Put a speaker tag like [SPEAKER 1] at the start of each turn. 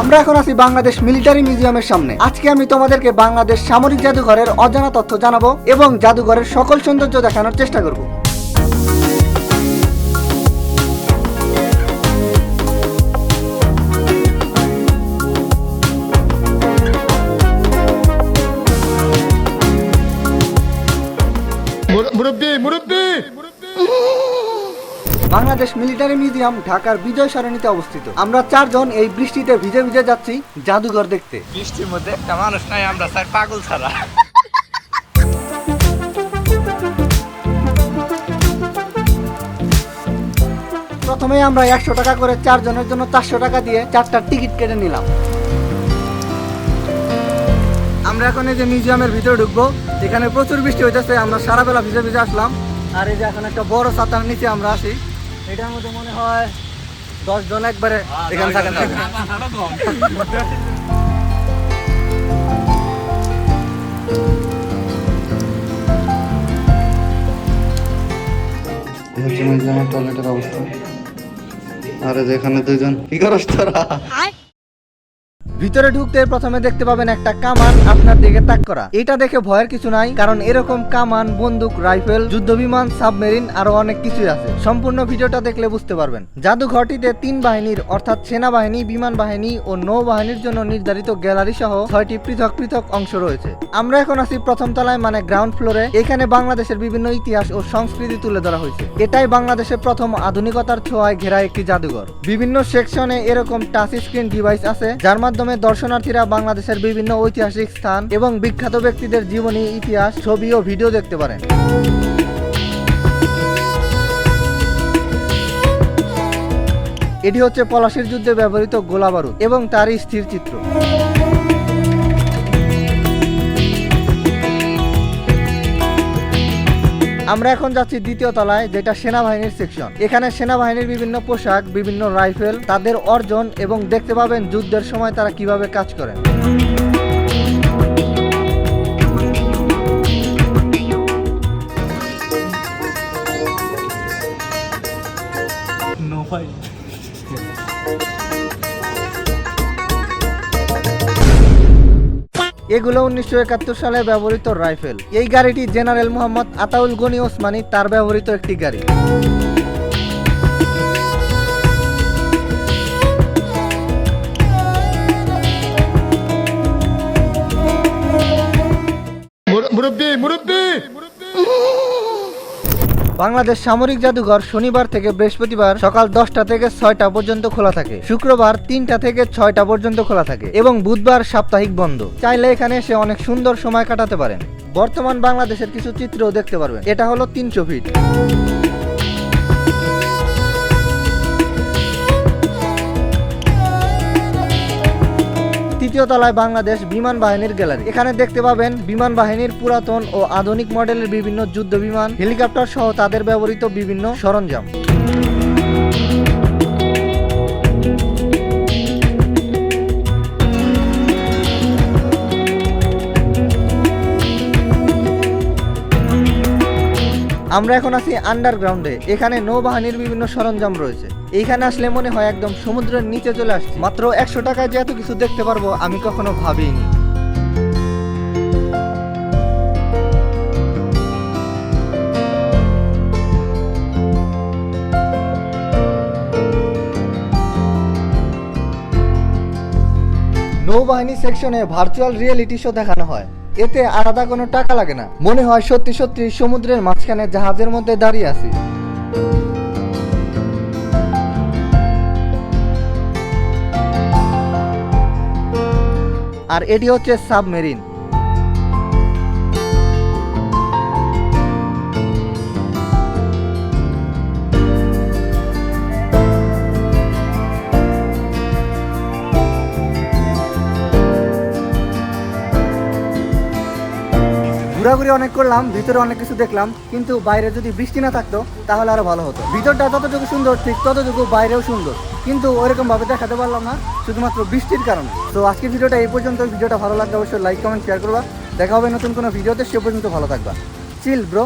[SPEAKER 1] আমরা এখন আছি বাংলাদেশ মিলিটারি মিউজিয়ামের সামনে। আজকে আমি তোমাদেরকে বাংলাদেশ সামরিক জাদুঘরের অজানা তথ্য জানাবো এবং জাদুঘরের সকল সৌন্দর্য দেখানোর চেষ্টা করব। বাংলাদেশ মিলিটারি মিউজিয়াম ঢাকার বিজয় সরণিতে অবস্থিত। আমরা চারজন এই বৃষ্টিতে ভিজে ভিজে যাচ্ছি জাদুঘর দেখতে।
[SPEAKER 2] বৃষ্টির মধ্যে একটা মানুষ নাই, আমরা স্যার পাগল ছাড়া।
[SPEAKER 1] প্রথমে আমরা 100 টাকা করে চারজনের জন্য 400 টাকা দিয়ে 4টা টিকিট কেটে নিলাম। আমরা এখন এই যে মিউজিয়ামের ভিতরে ঢুকবো। এখানে প্রচুর বৃষ্টি হইতেছে, আমরা সারা বেলা ভিজে ভিজে আসলাম। আর এই যে এখন একটা বড় ছাতার নিচে আমরা আসি। এটার মধ্যে মনে হয় 10 জন একবারে এখানে থাকেন। টয়লেটের অবস্থা। আরে যেখানে দুইজন কি করছ তোরা? ভিতরে ঢুকতে প্রথমে দেখতে পাবেন একটা কামান আপনার দিকে তাক করা। এটা দেখে ভয়ের কিছু নাই, কারণ এরকম কামান, বন্দুক, রাইফেল, যুদ্ধবিমান, সাবমেরিন আরো অনেক কিছুই আছে। সম্পূর্ণ ভিডিওটা দেখলে বুঝতে পারবেন। জাদুঘরটিতে 3 বাহিনীর অর্থাৎ সেনাবাহিনী, বিমান বাহিনী ও নৌবাহিনীর জন্য নির্ধারিত গ্যালারি সহ 6টি পৃথক পৃথক অংশ রয়েছে। আমরা এখন আছি প্রথম তলায়, মানে গ্রাউন্ড ফ্লোরে। এখানে বাংলাদেশের বিভিন্ন ইতিহাস ও সংস্কৃতি তুলে ধরা হয়েছে। এটাই বাংলাদেশের প্রথম আধুনিকতার ছোঁয়ায় ঘেরা একটি জাদুঘর। বিভিন্ন সেকশনে এরকম টাচ স্ক্রিন ডিভাইস আছে, যার মাধ্যমে দর্শনার্থীরা বাংলাদেশের বিভিন্ন ঐতিহাসিক স্থান এবং বিখ্যাত ব্যক্তিদের জীবনী, ইতিহাস, ছবি ও ভিডিও দেখতে পারেন। এটি হচ্ছে পলাশীর যুদ্ধে ব্যবহৃত গোলা বারুদ এবং তারই স্থির চিত্র। আমরা এখন যাচ্ছি দ্বিতীয় তলায়, যেটা সেনাবাহিনীর সেকশন। এখানে সেনাবাহিনীর বিভিন্ন পোশাক, বিভিন্ন রাইফেল, তাদের অর্জন এবং দেখতে পাবেন যুদ্ধের সময় তারা কিভাবে কাজ করেন। এগুলো 1971 সালে ব্যবহৃত রাইফেল। এই গাড়িটি জেনারেল মোহাম্মদ আতাউল গনি ওসমানী তার ব্যবহৃত একটি গাড়ি। বাংলাদেশ সামরিক জাদুঘর শনিবার থেকে বৃহস্পতিবার সকাল 10টা থেকে 6টা পর্যন্ত খোলা থাকে, শুক্রবার 3টা থেকে 6টা পর্যন্ত খোলা থাকে এবং বুধবার সাপ্তাহিক বন্ধ। চাইলে এখানে এসে অনেক সুন্দর সময় কাটাতে পারেন। বর্তমান বাংলাদেশের কিছু চিত্রও দেখতে পারবেন। এটা হলো 300 ফিট। তৃতীয় তলায় বাংলাদেশ বিমান বাহিনীর গ্যালারি। এখানে দেখতে পাবেন বিমান বাহিনীর পুরাতন ও আধুনিক মডেলের বিভিন্ন যুদ্ধ বিমান, হেলিকপ্টার সহ তাদের ব্যবহৃত বিভিন্ন সরঞ্জাম। আমরা এখন আছি আন্ডারগ্রাউন্ডে। এখানে নৌবাহিনীর বিভিন্ন সরঞ্জাম রয়েছে। এইখানে আসলে মনে হয় একদম সমুদ্রের নিচে চলে আসছি। মাত্র 100 টাকায় যে এত কিছু দেখতে পারবো আমি কখনো ভাবিনি। নৌবাহিনী সেকশনে ভার্চুয়াল রিয়েলিটি শো দেখানো হয়। এতে আলাদা কোনো টাকা লাগে না, মনে হয় সত্যি সত্যি সমুদ্রের মাঝখানে জাহাজের মধ্যে দাঁড়িয়ে আছি। আর এটি হচ্ছে সাবমেরিন। ঘোরাঘুরি অনেক করলাম, ভিতরে অনেক কিছু দেখলাম, কিন্তু বাইরে যদি বৃষ্টি না থাকতো তাহলে আরো ভালো হতো। ভিতরটা যতটুকু সুন্দর ঠিক ততটুকু বাইরেও সুন্দর, কিন্তু ওইরকম ভাবে দেখাতে পারলাম না শুধুমাত্র বৃষ্টির কারণে। তো আজকের ভিডিওটা এই পর্যন্ত। ভিডিওটা ভালো লাগলে অবশ্যই লাইক, কমেন্ট, শেয়ার করবা। দেখা হবে নতুন কোনো ভিডিওতে। সে পর্যন্ত ভালো থাকবা। Chill bro.